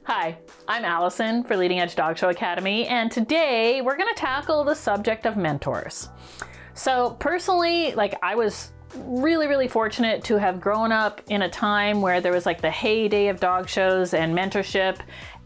Hi, I'm Allison for Leading Edge Dog Show Academy, and today we're going to tackle the subject of mentors. So personally, I was really fortunate to have grown up in a time where there was the heyday of dog shows and mentorship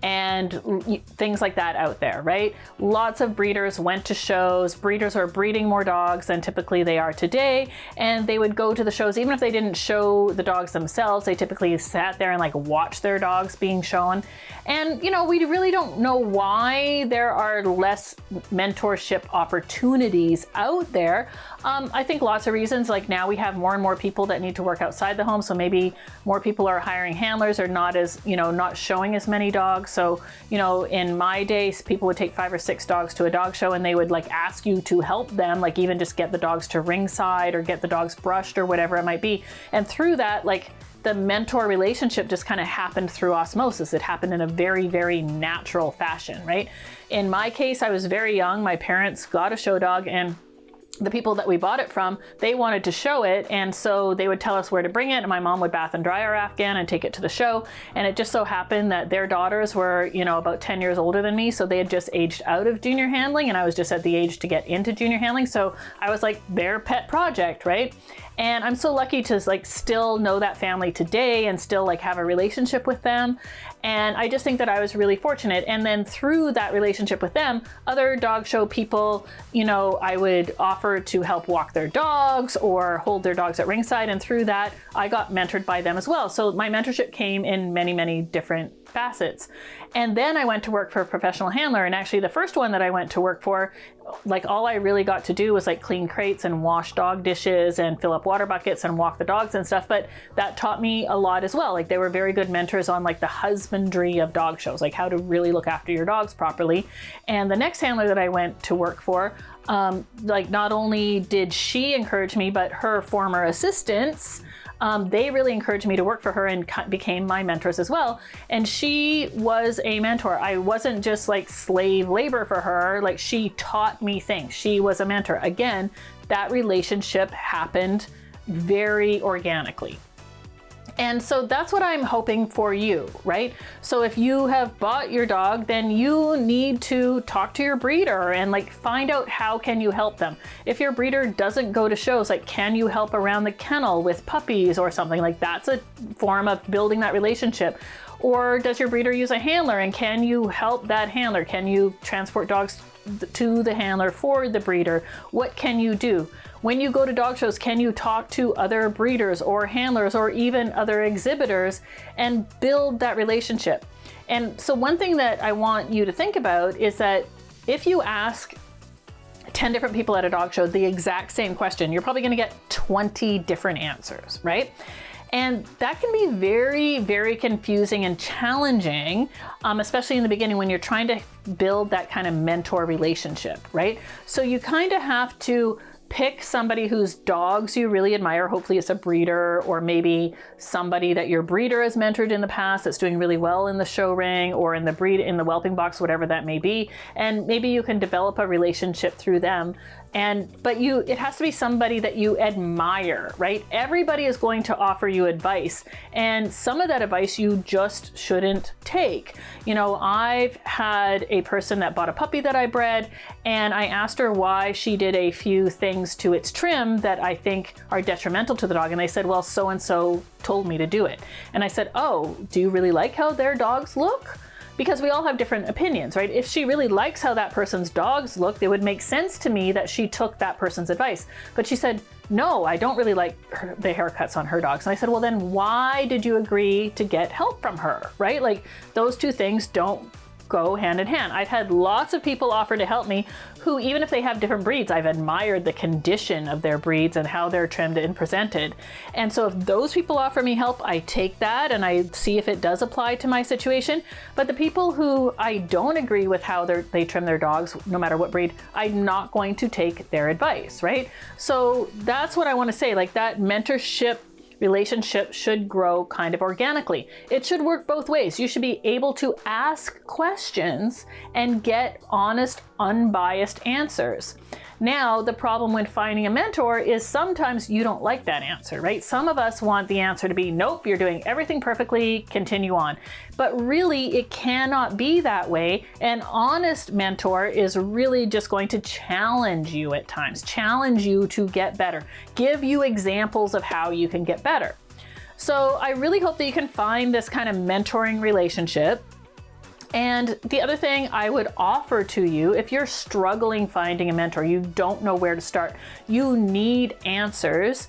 and things like that out there, right? Lots of breeders went to shows. Breeders are breeding more dogs than typically they are today, and they would go to the shows even if they didn't show the dogs themselves. They typically sat there and watched their dogs being shown. And we really don't know why there are less mentorship opportunities out there. I think lots of reasons. Now we have more and more people that need to work outside the home, so maybe more people are hiring handlers or not showing as many dogs. So, in my days, people would take 5 or 6 dogs to a dog show and they would ask you to help them, even just get the dogs to ringside or get the dogs brushed or whatever it might be. And through that, the mentor relationship just kind of happened through osmosis. It happened in a very natural fashion, right? In my case, I was very young. My parents got a show dog, and the people that we bought it from, they wanted to show it, and so they would tell us where to bring it, and my mom would bath and dry our Afghan and take it to the show. And it just so happened that their daughters were, about 10 years older than me, so they had just aged out of junior handling, and I was just at the age to get into junior handling, so I was their pet project, right? And I'm so lucky to still know that family today and still have a relationship with them. And I just think that I was really fortunate. And then through that relationship with them, other dog show people, I would offer to help walk their dogs or hold their dogs at ringside. And through that, I got mentored by them as well. So my mentorship came in many different facets. And then I went to work for a professional handler. And actually the first one that I went to work for, all I really got to do was clean crates and wash dog dishes and fill up water buckets and walk the dogs and stuff. But that taught me a lot as well. They were very good mentors on the husbandry of dog shows, how to really look after your dogs properly. And the next handler that I went to work for, not only did she encourage me, but her former assistants, they really encouraged me to work for her and became my mentors as well. And she was a mentor. I wasn't just slave labor for her. She taught me things. She was a mentor. Again, that relationship happened very organically. And so that's what I'm hoping for you, right? So if you have bought your dog, then you need to talk to your breeder and find out how can you help them. If your breeder doesn't go to shows, can you help around the kennel with puppies or something? That's a form of building that relationship. Or does your breeder use a handler, and can you help that handler? Can you transport dogs to the handler for the breeder? What can you do? When you go to dog shows, can you talk to other breeders or handlers or even other exhibitors and build that relationship? And so one thing that I want you to think about is that if you ask 10 different people at a dog show the exact same question, you're probably going to get 20 different answers, right? And that can be very confusing and challenging, especially in the beginning when you're trying to build that kind of mentor relationship, right? So you kind of have to pick somebody whose dogs you really admire. Hopefully it's a breeder, or maybe somebody that your breeder has mentored in the past that's doing really well in the show ring or in the whelping box, whatever that may be. And maybe you can develop a relationship through them. But it has to be somebody that you admire, right? Everybody is going to offer you advice, and some of that advice you just shouldn't take. I've had a person that bought a puppy that I bred, and I asked her why she did a few things to its trim that I think are detrimental to the dog. And they said, well, so-and-so told me to do it. And I said, oh, do you really like how their dogs look? Because we all have different opinions, right? If she really likes how that person's dogs look, it would make sense to me that she took that person's advice. But she said, no, I don't really like the haircuts on her dogs. And I said, well, then why did you agree to get help from her, right? Those two things don't go hand in hand. I've had lots of people offer to help me who, even if they have different breeds, I've admired the condition of their breeds and how they're trimmed and presented. And so if those people offer me help, I take that and I see if it does apply to my situation. But the people who I don't agree with how they trim their dogs, no matter what breed, I'm not going to take their advice, right? So that's what I want to say. That mentorship relationship should grow kind of organically. It should work both ways. You should be able to ask questions and get honest, unbiased answers. Now, the problem when finding a mentor is sometimes you don't like that answer, right? Some of us want the answer to be, nope, you're doing everything perfectly, continue on. But really, it cannot be that way. An honest mentor is really just going to challenge you at times, challenge you to get better, give you examples of how you can get better. So I really hope that you can find this kind of mentoring relationship. And the other thing I would offer to you, if you're struggling finding a mentor, you don't know where to start, you need answers,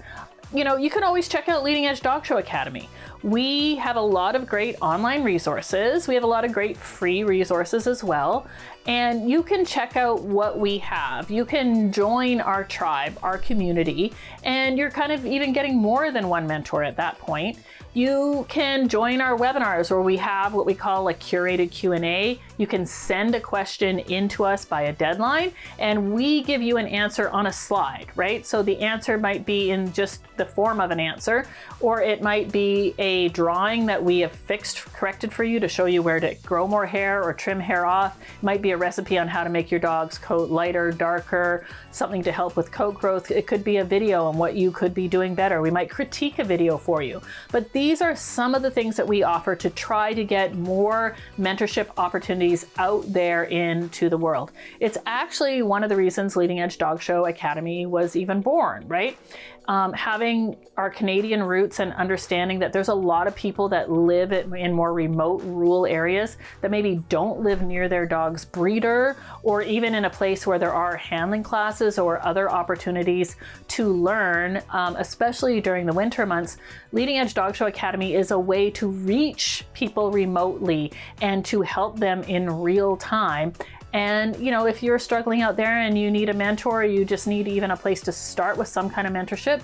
you can always check out Leading Edge Dog Show Academy. We have a lot of great online resources. We have a lot of great free resources as well. And you can check out what we have. You can join our tribe, our community, and you're kind of even getting more than one mentor at that point. You can join our webinars where we have what we call a curated Q&A. You can send a question into us by a deadline, and we give you an answer on a slide, right? So the answer might be in just the form of an answer, or it might be a drawing that we have corrected for you to show you where to grow more hair or trim hair off. It might be a recipe on how to make your dog's coat lighter, darker, something to help with coat growth. It could be a video on what you could be doing better. We might critique a video for you. But these are some of the things that we offer to try to get more mentorship opportunities out there into the world. It's actually one of the reasons Leading Edge Dog Show Academy was even born, right? Having our Canadian roots and understanding that there's a lot of people that live in more remote rural areas that maybe don't live near their dog's breeder, or even in a place where there are handling classes or other opportunities to learn, especially during the winter months. Leading Edge Dog Show Academy is a way to reach people remotely and to help them in real time. And, if you're struggling out there and you need a mentor, or you just need even a place to start with some kind of mentorship,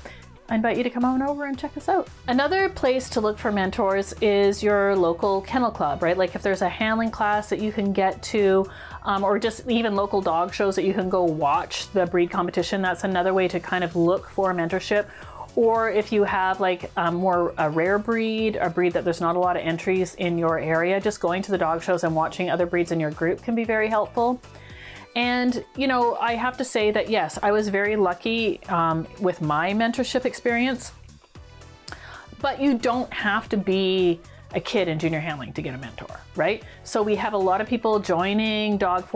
I invite you to come on over and check us out. Another place to look for mentors is your local kennel club, right? Like if there's a handling class that you can get to, or just even local dog shows that you can go watch the breed competition, that's another way to kind of look for mentorship. Or if you have like a rare breed, a breed that there's not a lot of entries in your area, just going to the dog shows and watching other breeds in your group can be very helpful. And, I have to say that, yes, I was very lucky with my mentorship experience, but you don't have to be a kid in junior handling to get a mentor, right? So we have a lot of people joining dog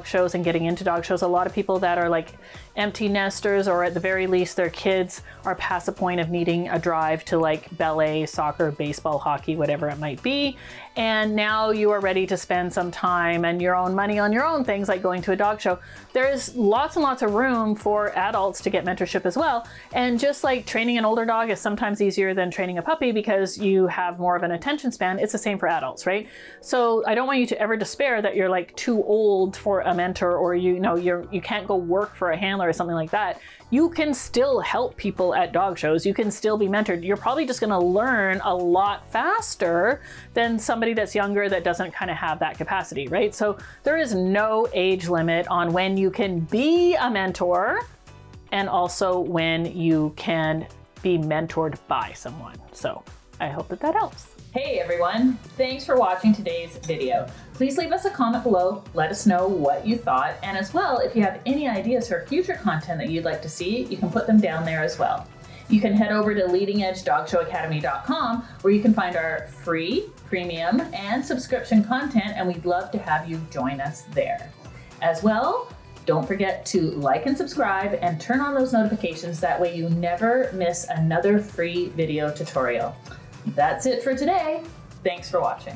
shows and getting into dog shows. A lot of people that are like empty nesters, or at the very least their kids are past the point of needing a drive to like ballet, soccer, baseball, hockey, whatever it might be. And now you are ready to spend some time and your own money on your own things like going to a dog show. There's lots and lots of room for adults to get mentorship as well. And just like training an older dog is sometimes easier than training a puppy because you have more of an attention span, it's the same for adults, right? So I don't want you to ever despair that you're like too old for a mentor, or you can't go work for a handler or something like that. You can still help people at dog shows. You can still be mentored. You're probably just going to learn a lot faster than somebody that's younger that doesn't kind of have that capacity, right? So there is no age limit on when you can be a mentor, and also when you can be mentored by someone. So I hope that helps. Hey everyone, thanks for watching today's video. Please leave us a comment below, let us know what you thought, and as well, if you have any ideas for future content that you'd like to see, you can put them down there as well. You can head over to leadingedgedogshow.academy.com where you can find our free, premium, and subscription content, and we'd love to have you join us there. As well, don't forget to like and subscribe and turn on those notifications, that way you never miss another free video tutorial. That's it for today. Thanks for watching.